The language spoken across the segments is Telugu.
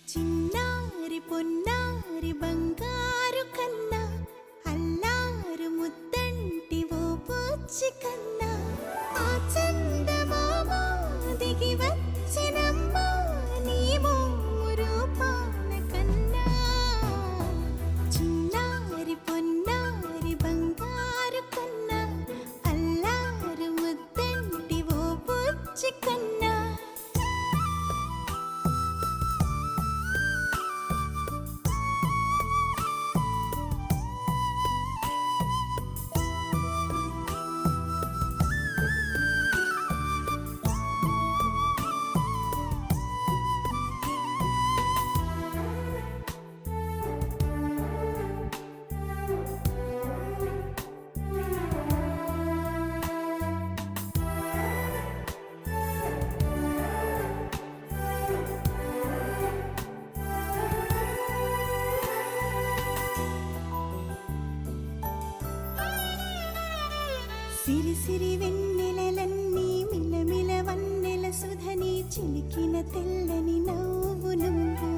చిన్నారి పొన్నారి బంగారు కన్నా అల్లారు ముద్దంటి ఓ పూచి కన్నా ఆ చందమామ దిగి వచ్చినమ్మ నీ రూపాన కన్నా చిన్నారి పొన్నారి బంగారు కన్నా అల్లారు ముద్దంటి ఓ పూచి కన్నా సిరి సిరి వెన్నెలలన్నీ మిలమిల వన్నెల సుధని చిలికిన తెల్లని నవ్వు నువ్వు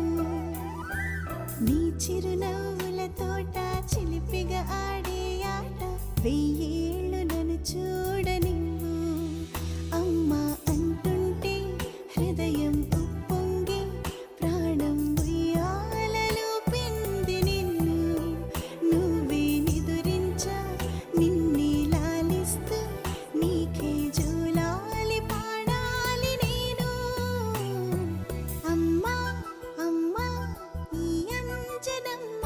నీ చిరునవ్వుల తోట చిలిపిగా ఆడే ఆట వెయ్యేళ్ళు నన్ను చూడనివ్వు అమ్మా అంటుంటే హృదయం ఉప్పొంగి ప్రాణం ఉయ్యాలలో పిండి నిన్ను నువ్వే నిదురించా నిన్నే నీకే జూలాలి పాడాలి నేను అమ్మా అమ్మా ఈ అంజనమ్మ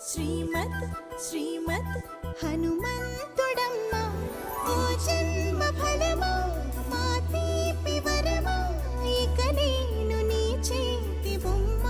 శ్రీమత్ శ్రీమత్ హనుమంతుడమ్మ ఓ జన్మ ఫలమా మా తీపి వరమా ఇక నేను నీ చేతి బొమ్మ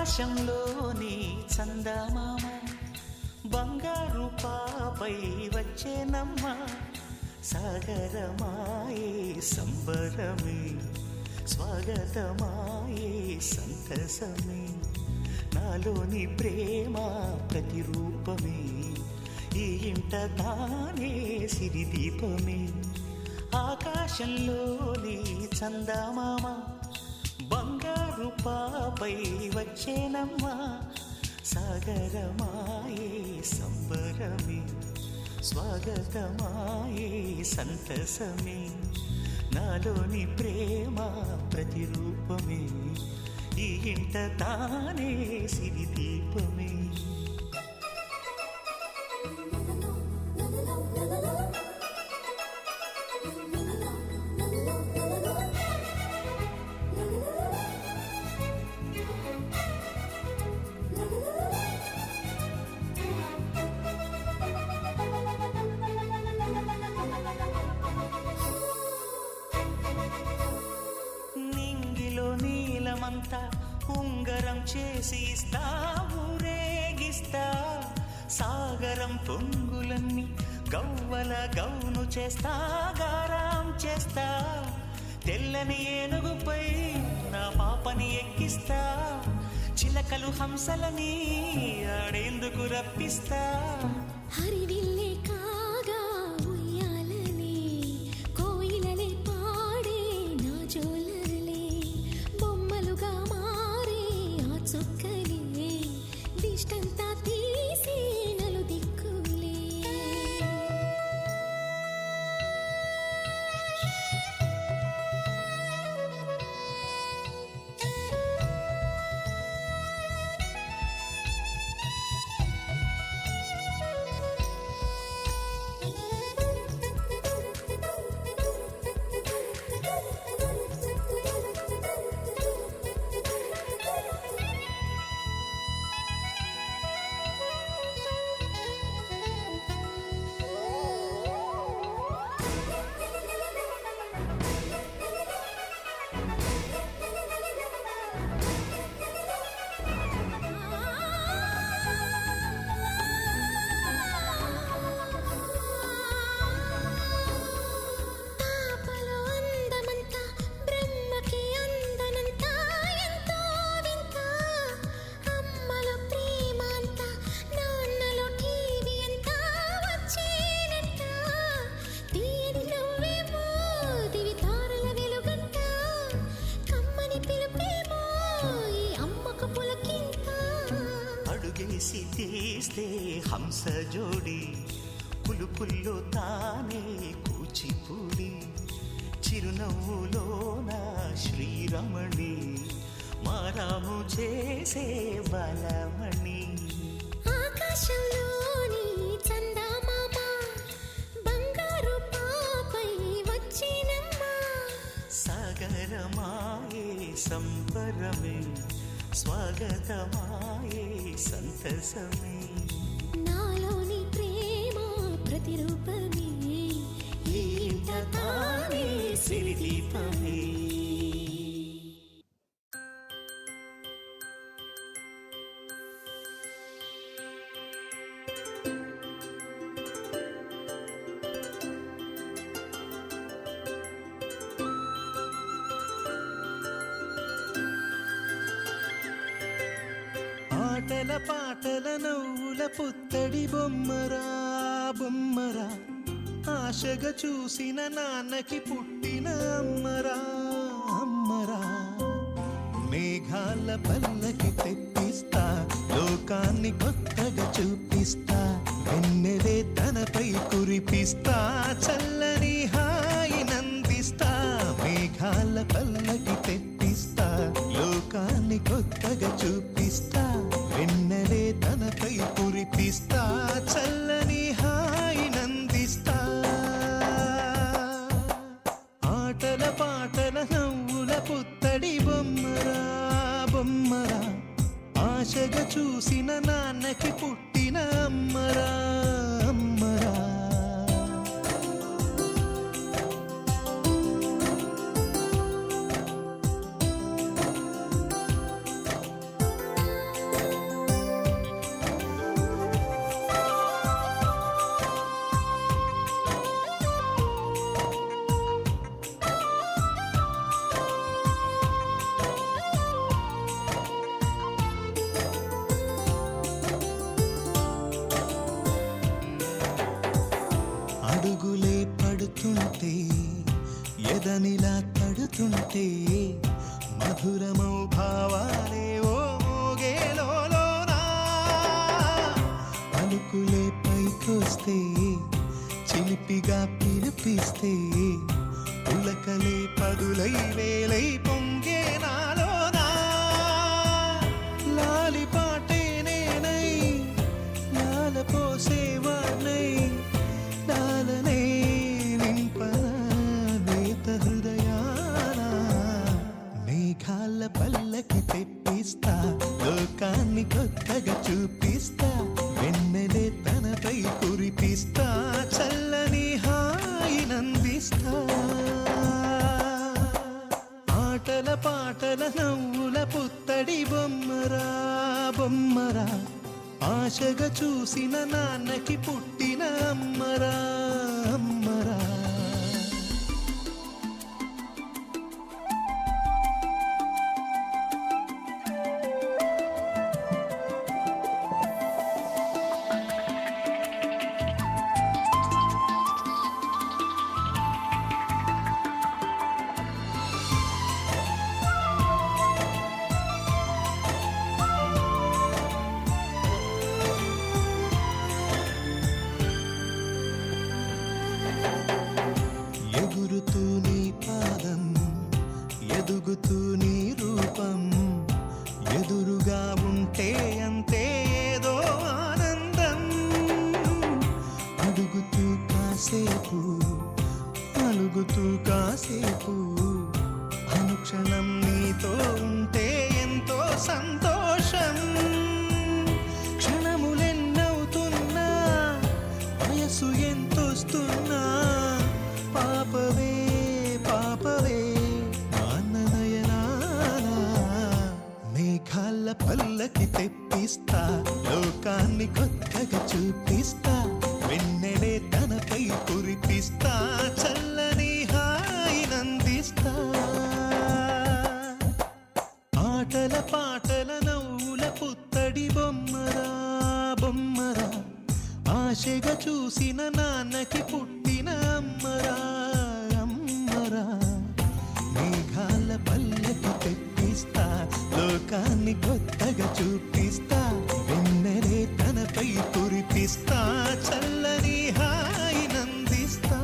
ఆకాశంలోని చందమామ బంగారు పాపై వచ్చేనమ్మ సాగరమాయే సంబరమే స్వాగతమాయే సంతసమే నాలోని ప్రేమ ప్రతిరూపమే ఈ ఇంట తానే సిరిదీపమే ఆకాశంలోని చందమామ బంగారు పాపై వచ్చేనమ్మా సాగరమాయే సంబరమే స్వాగతమాయే సంతసమే నాలోని ప్రేమ ప్రతిరూపమే ఈ ఇంట తానే సిరిదీపమే నీలమంతా ఉంగరం చేసి ఇస్తా ఊరేగిస్తా సాగరం పొంగులన్నీ గవ్వల గౌను చేస్తా గారాం చేస్తా తెల్లని ఏనుగుపై నా పాపని ఎక్కిస్తా చిలకలు హంసలని ఆడేందుకు రప్పిస్తా హరివిల్లే కాగా ఉయ్యాలనే కోయిలనే పాడే నా జోలలే బొమ్మలుగా మారే ఆ చొక్కలే దిష్టంతా తీసి నలు దిక్కులే అడుగేసి తీస్తే హంస జోడి పులుపుల్లో తానే కూచిపూడి చిరునవ్వులోన శ్రీరమణి మారాము చేసే బలమణి ఆకాశంలోని చందమామ బంగారు పాపై వచ్చినమ్మా సాగరమాయే సంబరమే స్వాగతమాయే సంతసమే నాలోని ప్రేమ ప్రతిరూపమే ఈ ఇంట తానే సిరిదీపమే ఆటల పాటల నవ్వుల పుత్తడి బొమ్మరా బొమ్మరా ఆశగా చూసిన నాన్నకి పుట్టిన అమ్మరా అమ్మరా మేఘాల పల్లకి తెప్పిస్తా లోకాన్ని కొత్తగా చూపిస్తా వెన్నెలే తనపై కురిపిస్తా చల్లని హాయి నందిస్తా మేఘాల పల్లకి తెప్పిస్తా లోకాన్ని కొత్తగా చూపిస్తా వెన్నెలే తనపై కురిపిస్తా చల్లని హాయి నందిస్తా ఆటల పాటల నవ్వుల పుత్తడి బొమ్మరా బొమ్మరా ఆశగా చూసిన నాన్నకి పుట్టిన అమ్మరా అమ్మరా పిడుగులే పడుతుంటే ఎదనిలా తడుతుంటే మధురమౌ భావాలే ఓ మోగేలోనా పలుకులే పైకొస్తే చిలిపిగా పిలిపిస్తే ఉలకలే పదులై వేలై పొంగే నాలోనా లాలి పాటే నేనై లాల పోసేవాణ్ణై లాలనే నింపన నేత హృదయాన మేఘాల పల్లకి తెప్పిస్తా లోకాన్ని కొత్తగా చూపిస్తా వెన్నెలే తనపై కురిపిస్తా చల్లని హాయినందిస్తా ఆటల పాటల నవ్వుల పుత్తడి బొమ్మరా బొమ్మరా ఆశగా చూసిన నాన్నకి పుట్టిన అమ్మరా అమ్మరా ఎగురుతూ నీ పాదం ఎదుగుతూ నీ రూపం ఎదురుగా ఉంటే అంతే ఏదో ఆనందం అడుగుతూ కాసేపు అలుగుతూ కాసేపు అనుక్షణం నీతో ఉంటే ఎంతో సంతోషం క్షణములెన్నవుతున్నా వయసు ఎంతొస్తున్నా పాపవే పాపవే నాన్ననయనానా మేఘాల పల్లకి తెప్పిస్తా లోకాన్ని కొత్తగా చూపిస్తా వెన్నెలే తనపై కురిపిస్తా చల్లని హాయినందిస్తా ఆటల పాటల నవ్వుల పుత్తడి బొమ్మరా బొమ్మరా ఆశగా చూసిన నాన్నకి పుట్టిన అమ్మరా అమ్మరా మేఘాల పల్లకి తెప్పిస్తా లోకాన్ని కొత్తగా చూపిస్తా వెన్నెలే తనపై కురిపిస్తా చల్లని హాయినందిస్తా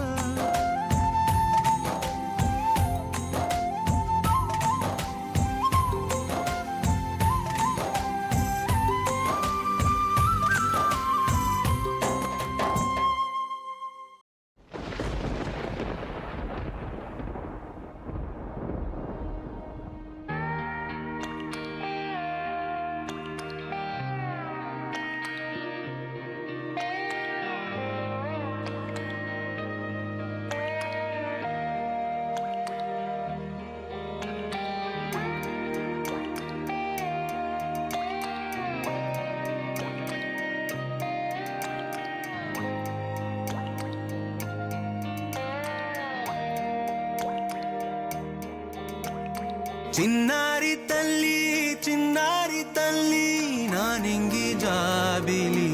చిన్నారి తల్లి నా నింగి జాబిలి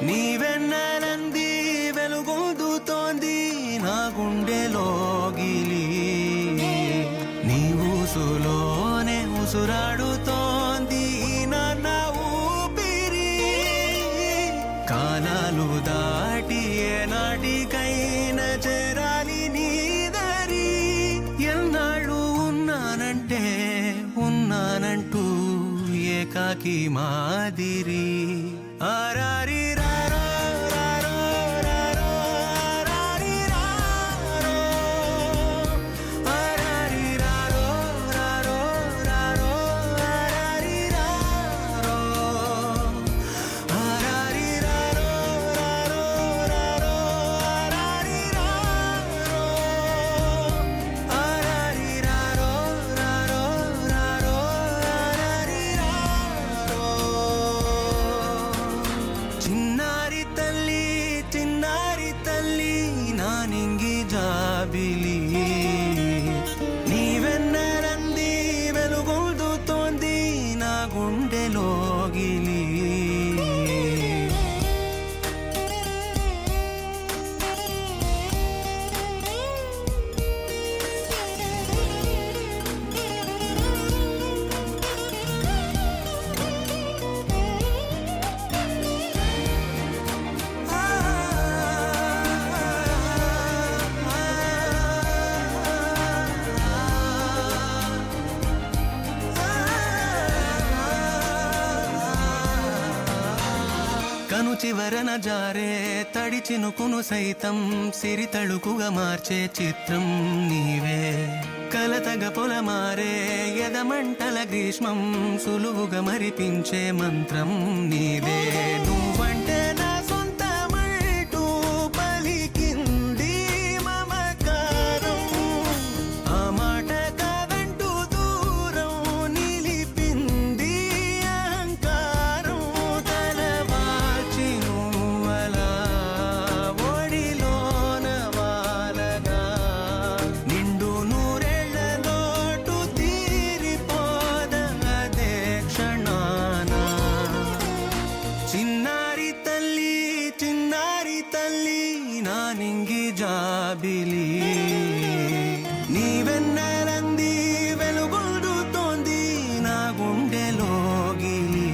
నీవెన్నెలంది వెలుగొందుతోంది నా గుండెలోగిలి నీ ఊసులోనే ఉసురాడుతోంది నాన్న ఊపిరి కాలాలు దాటి ఏనాటికైనా చేరాలి నీ దరి ఎన్నాళ్ళు ఉన్నానంటూ ఏకాకి మాదిరి ఆరారి రారో రారో రారో ఆరారి రారో ఆరారి రారో రారో రారో ఆరారి రారో ఆరారి రారో రారో రారో ఆరారి రారో ఆరారి రారో రారో రారో ఆరారి రారో చిన్నారి తల్లి నా నింగి జాబిలి నీవెన్నరంది వెలుగొందుతోంది నా గుండెలోగిలి చివరన జారే తడి చినుకును సైతం సిరి తళుకుగా మార్చే చిత్రం నీవే కలతగ పొలమారే ఎదమంటల గ్రీష్మం సులువుగా మరిపించే మంత్రం నీదే నువ్వంటే నా సొంతమంటూ పలికింది మమకారం ఆ మాట కాదంటూ దూరం నిలిపింది అహంకారం తలవాల్చి నువ్వలా ఒడిలోన వాలగా నిండు నూరేళ్ల లోటు తీరిపోదదే క్షణాన చిన్నారి తల్లి నా నింగి జాబిలి నీవెన్నెలంది వెలుగొందుతోంది నా గుండెలోగిలి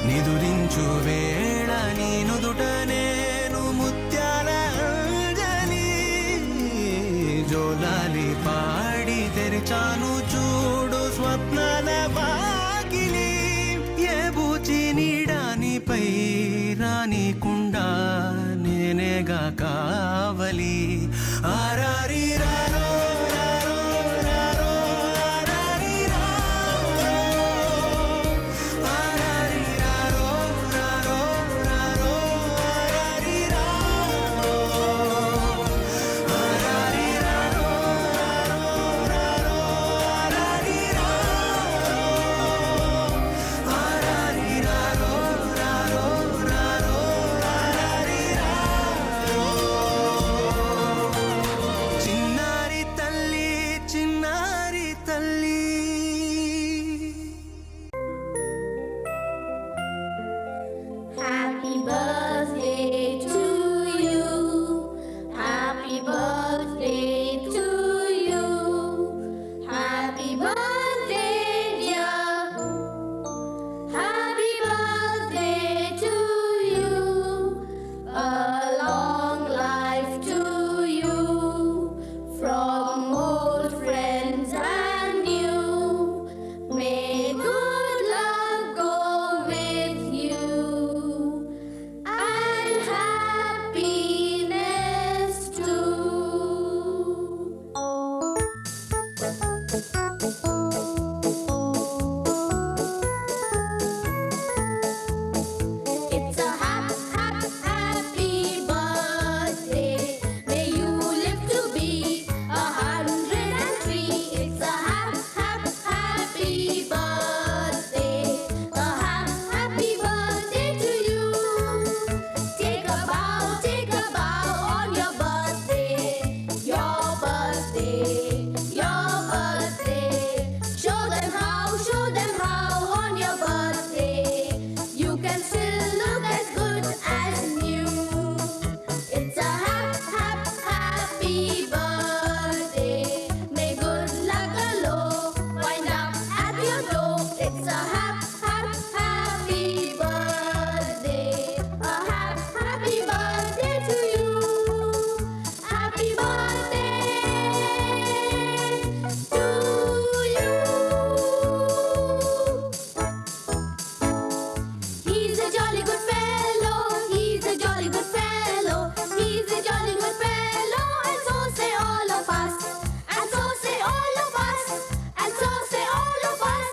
నిదురించు వేళ నీ నుదుట నేను ముత్యాల అంజలి జోలాలి పాడి తెరిచాను చూడు స్వప్నాల వాకిలి ఏ బూచి నీడానిపై రానికుండా నేనేగా కావలి ఆరారి రారో రారో రారో ఆరారి రారో ఆరారి రారో రారో రారో ఆరారి రారో ఆరారి రారో రారో ఆరారి రారో ఆరారి రారో రారో రారో ఆరారి రారో చిన్నారి తల్లి Happy birthday to you. Happy birthday to you. Happy birthday, dear. Happy birthday to you. A long life to you. From old friends and new. May good luck go with you. And happiness too. It's a happy birthday. May you live to be 103. It's a happy birthday. A happy birthday to you. Take a bow on your birthday. Your birthday. Your birthday. Show them how on your birthday. You can still look as good as new. It's a happy birthday. May good luck galore wind up at your door. It's a happy birthday. A happy birthday to you. Happy birthday to you. He's a jolly good fellow. He's a jolly good fellow. He's a jolly good fellow. And so say all of us. And so say all of us. And so say all of us.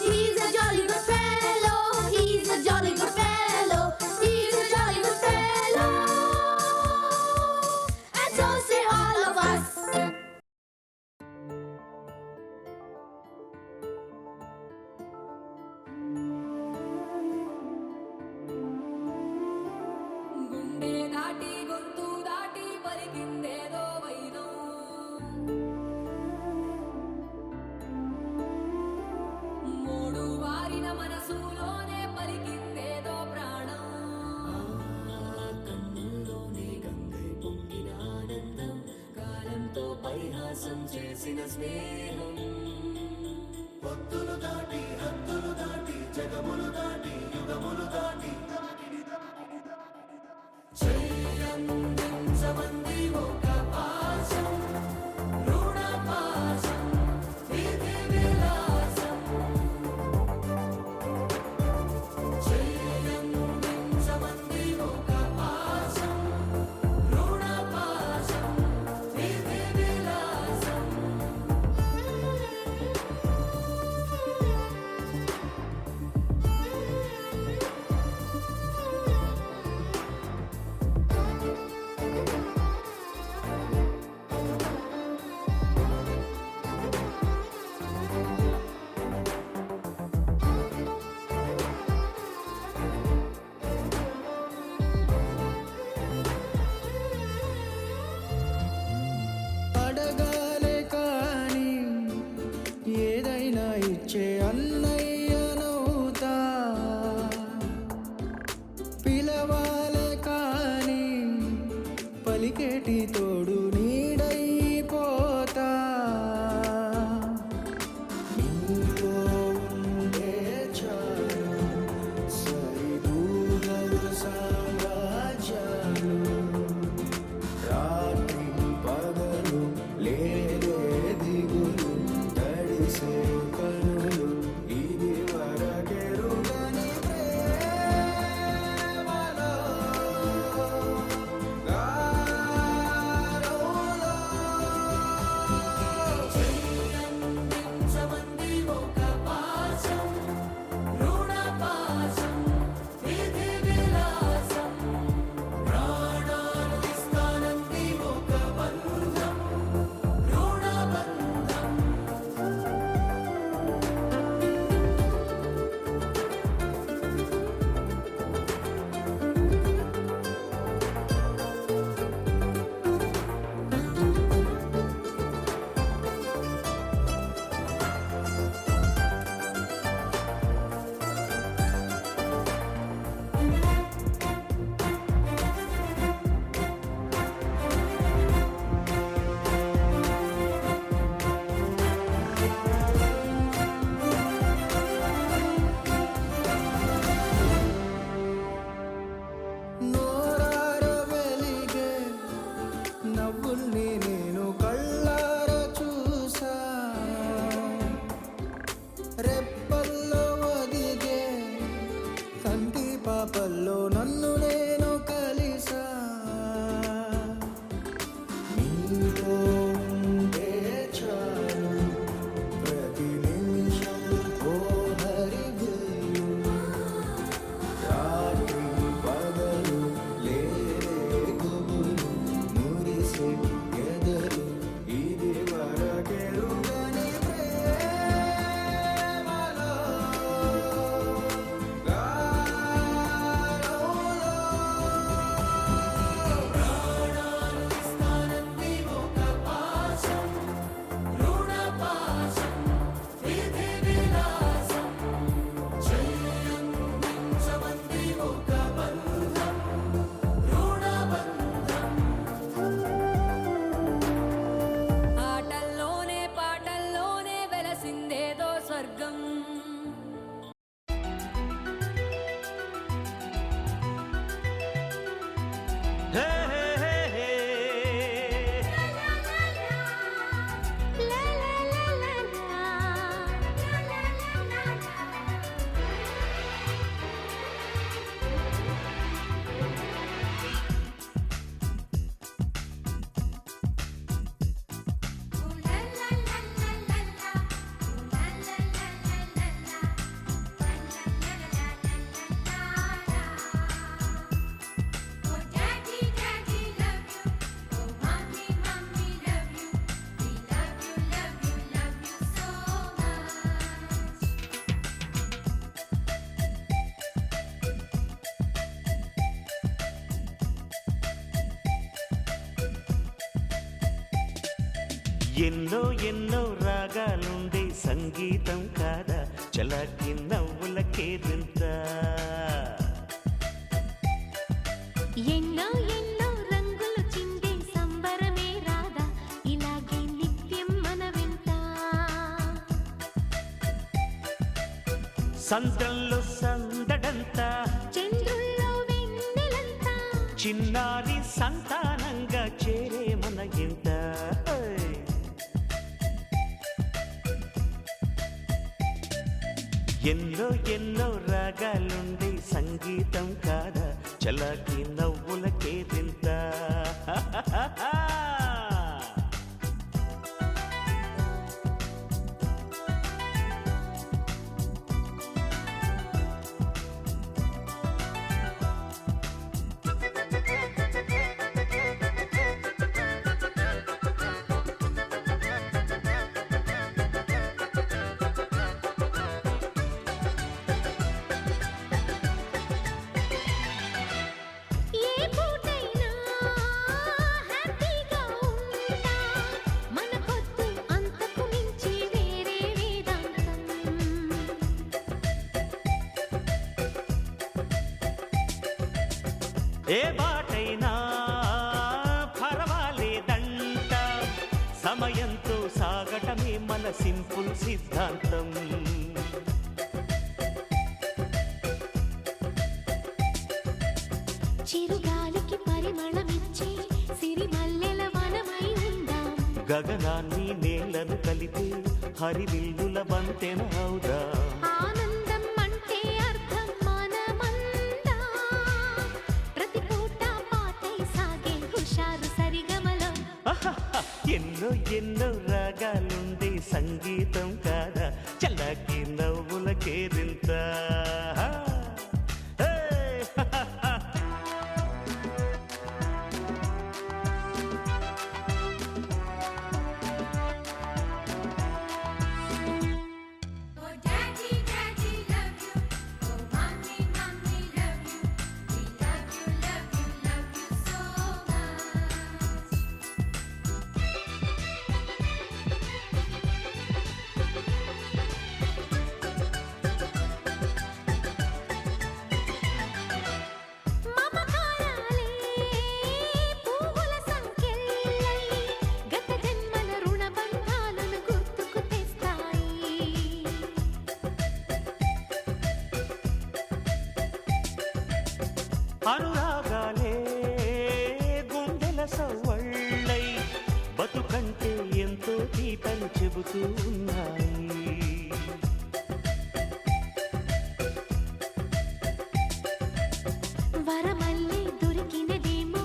He's a jolly good fellow. He's a jolly good fellow. He's a jolly good fellow. And so say all of us. గుండె దాటి గొంతు దాటి పలికిందేదో వైనం మూడు వారిన మనసులోనే పలికిందేదో ప్రాణం కన్నుల్లోనే గంగై పొంగిన ఆనందం కాలంతో పరిహాసం చేసిన స్నేహం పొత్తులు దాటి హద్దులు దాటి జగములు దాటి యుగములు దాటి చెయ్యందించమంది ఒక పాశం రుణ పాశం విధి విలాసం చెయ్యందించమంది పలికేటి తోడు నీడైపోతా నీతో ఉండే చాలు సరిదూగలు సామ్రాజ్యాలు రాత్రి పగలు లేదే దిగులు తడిసే కనులు ఇది వరకెరుగని ప్రేమలో గారోలో చెయ్యందించమంది ఒక పాశం రుణ పాశం విధి విలాసం ప్రాణాలు ఇస్తానంది ఒక బంధం రుణ బంధం నోరార వెలిగే నవ్వుల్ని నేను కళ్ళార చూసా రెప్పల్లో ఒదిగే కంటి పాపల్లో నన్ను నేను కలిసా నీతో ఉండే చాలు ప్రతి నిమిషం ఓ హరివిల్లు రాత్రి పగలు లేరే గుబులు మురిసే ఎదలు ఇది వరకెరుగని ప్రేమలో గారోలో ప్రాణాలు ఇస్తానంది ఒక పాశం రుణ పాశం విధి విలాసం చెయ్యందించమంది ఒక బంధం రుణ బంధం ఆటల్లోనే పాటల్లోనే వెలసిందేదో స్వర్గం హే హే హే హే La la la la la. La la la la la. Ooh la la la la la la. Ooh la la la la la la. La la la la la la la. Oh daddy, daddy love you. Oh mommy, mommy love you. We love you, love you, love you so much. ఎన్నో ఎన్నో రాగాలుండే సంగీతం కాదా చలాకి నవ్వులకేదింత ఎన్నో ఎన్నో రంగులు చిందే సంబరమే రాదా ఇలాగే నిత్యం మన వింట సంతంలో సందడంతా చంద్రుల్లో వెన్నెలంతా చిన్నారి సంతానంగా చేరే మన ఇంట ఎన్నో ఎన్నో రాగాలుండే సంగీతం కాదా చలాకి నవ్వులకేదింత ఏ పూటైనా హ్యాపీగా ఉంటా మనకొద్దు అంతకు మించి వేరే వేదాంతం ఏ బాటైనా సింపుల్ సిద్ధాంతం. చిరుగాలికి పరిమళమిచ్చే సిరిమల్లెల వనమై ఉందాం. గగనాన్ని నేలను కలిపి హరివిల్లుల బంతెన అవుదాం. ఆనందం అంటే అర్థం మనమందా. ప్రతి పూట పాటై సాగే హుషారు సరిగమలో. ఎన్నో ఎన్నో రాగాలుండే సంగీతం కాదా చల్లకి నవ్వుల Kerintha. Oh daddy, daddy love you. Oh mommy, mommy love you. We love you, love you, love you so much. మమకారాలే పువ్వుల సంకెళ్ళై గత జన్మల రుణ బంధాలను గుర్తుకు తెస్తాయి. అనురాగాలే గుండెల సవ్వళ్ళై బతుకంటే ఎంతో తీపని చెబుతూ ఉన్నాయి. వరమల్లే దొరికినదేమో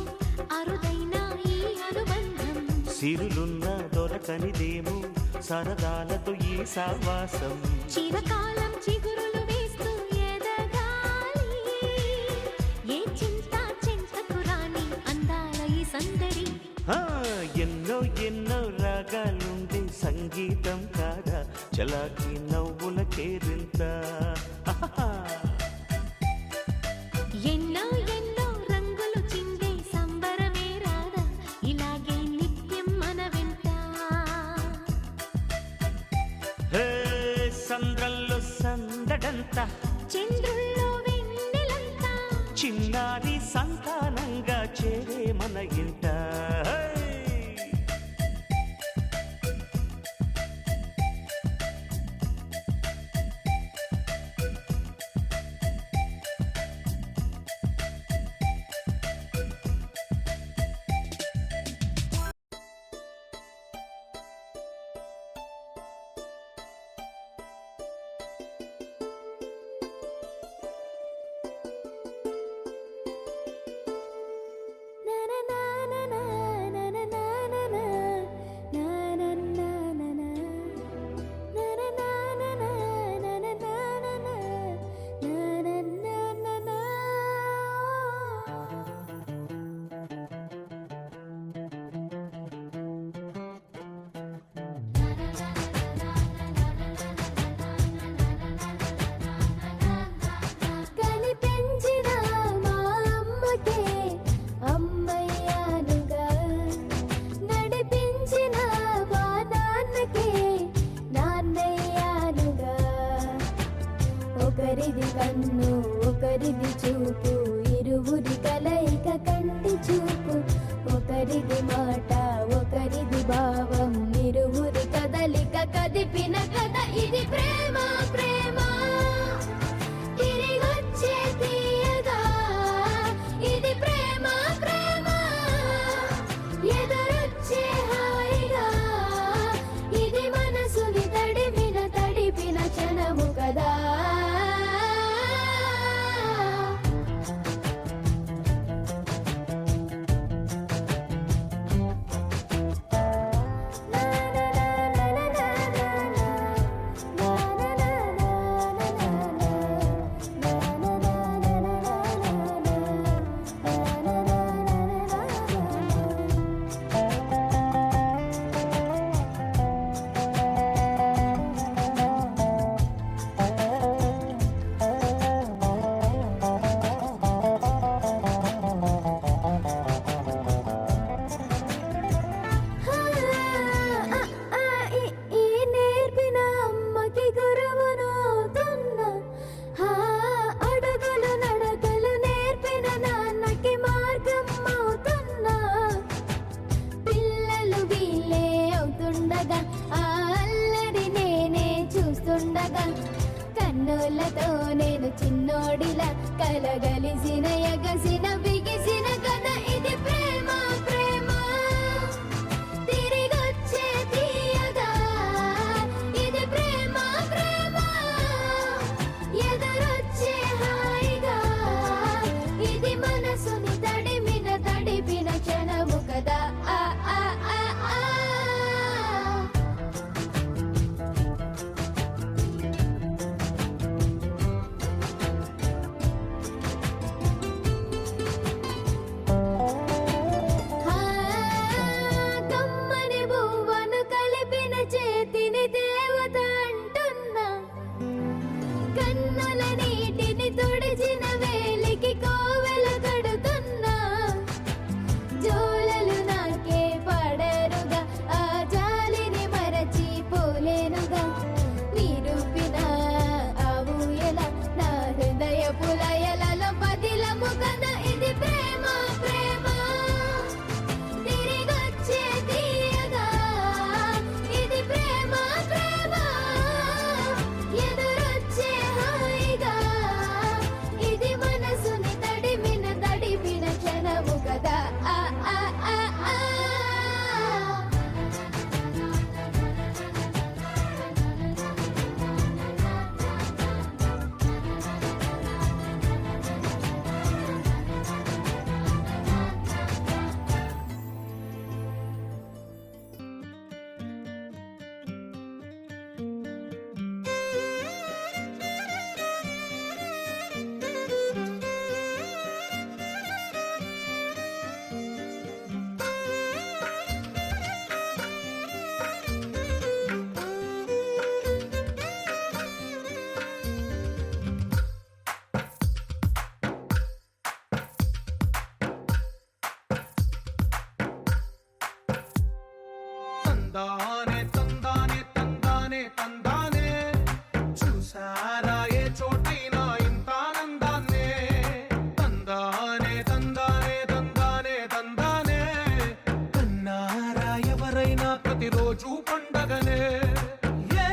అరుదైన ఈ అనుబంధం. సిరులున్న దొరకనిదేమో సరదాలతో ఈ సావాసం. చిరకాలం చిగురులు వేస్తూ ఎదగాలి. ఏ చింత చింతకు రాని అందాల ఈ సందడి. ఆ, ఎన్నో ఎన్నో రాగాలుండే సంగీతం కాదా చలాకి నవ్వుల కేరింత. ఎన్నో ఎన్నో రంగులు చిందే సంబరమే రాదా ఇలాగే నిత్యం మన వెంట. హే సంద్రంలో సందడంతా చంద్రుల్లో వెన్నెలంతా చిన్నారి సంతానంగా చేరే మన ఇంట. కనిపించిన మా అమ్మకే అమ్మయ్యానుగా. నడిపించిన మా నాన్నకే నాన్నయ్యానుగా. ఒకరిది కన్ను ఒకరిది చూపు ఇరువురి కలయిక కంటి చూపు. ఒకరిది మాట ఒకరిది భావం ఇరువురి కదలిక కదిపిన కథ ఇది ప్రేమ ప్రేమ. తిరిగొచ్చే తీయగా ఇది ప్రేమ ప్రేమ. ఎదురొచ్చే హాయిగా ఇది మనసుని తడిపిన క్షణము కదా. తందానే తందానే తందానే తందానే చూసారా ఏ చోటైనా ఇంత ఆనందాన్నే తందానే తందానే తందానే తందానే కన్నారా ఎవరైనా ప్రతిరోజు పండగనే ఏ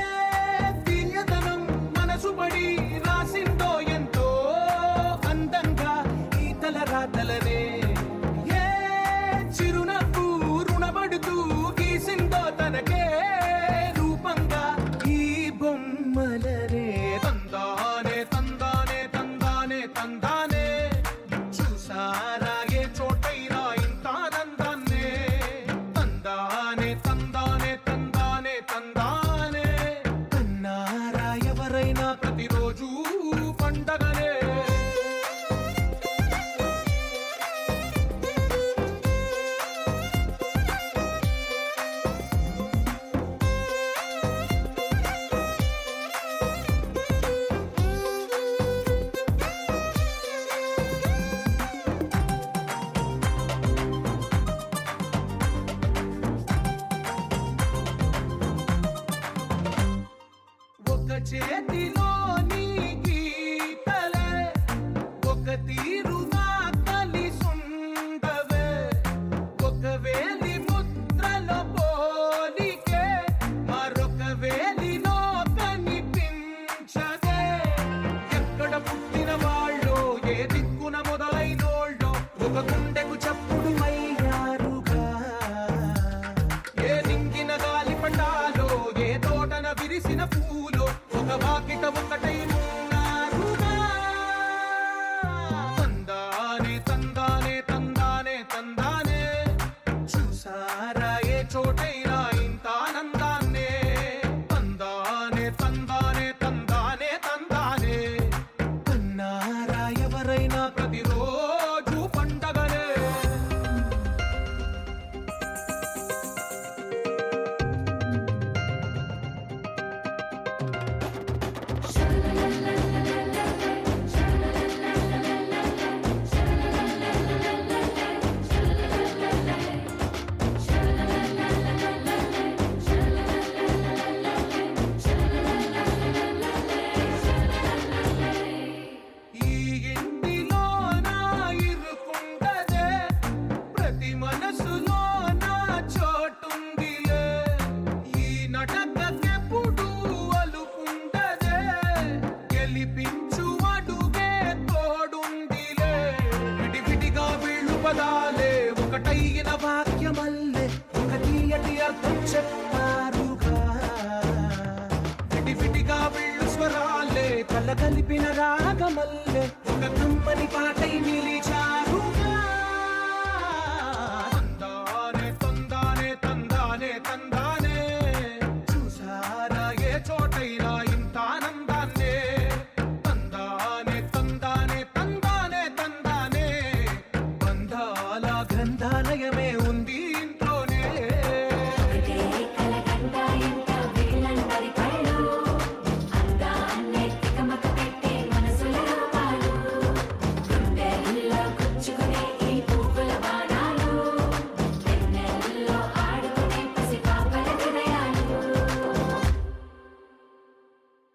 తీయదనం మనసు పడి రాసిందో ఎంతో అందంగా ఈ తలరాతలనే ఏ చిరునవ్వు రుణపడుతూ గీసిందో తనకే రూపంగా ఈ బొమ్మలనే తందానే తందానే తందానే తందానే చూసారా ఏ చోటైనా ఇంత ఆనందాన్నే తందానే తందానే తందానే తందానే కన్నారా ఎవరైనా ప్రతిరోజు పండగనే ఒక చేతిలో నీ గీతలే ఒక తీరుగా కలిసుండవే ఒక వేలి ముద్రలో పోలికే మరొక వేలిలో కనిపించదే ఎక్కడ పుట్టిన వాళ్ళో ఏ దిక్కున మొదలైనోళ్ళో ఒక గుండెకు చప్పుడు అయ్యారుగా ఏ నింగిన గాలి పటాలో ఏ తోటన విరిసిన పూలో ఒక వాకిట ఒకటై ఉన్నారుగా తందానే తందానే తందానే తందానే చూసారా ఏ చోటైనా ఇంత ఆనందాన్నే తందానే తందానే తందానే తందానే కన్నారా ఎవరైనా ప్రతిరోజు పండగనే ఈ ఇంటిలో నా ఇరుకుండదే ప్రతి మనసులో నా చోటుందిలే ఈ నటకెప్పుడు అలుకుండదే గెలిపించు అడుగే తోడుందిలే విడివిడిగా వీళ్ళు పదాలే ఒకటైన వాక్యమల్లే ఒక తీయటి అర్థం చెప్పారుగా విడివిడిగా వీళ్ళు స్వరాలే కలగలిపిన రాగమల్లే ఒక కమ్మని పాటై మిలి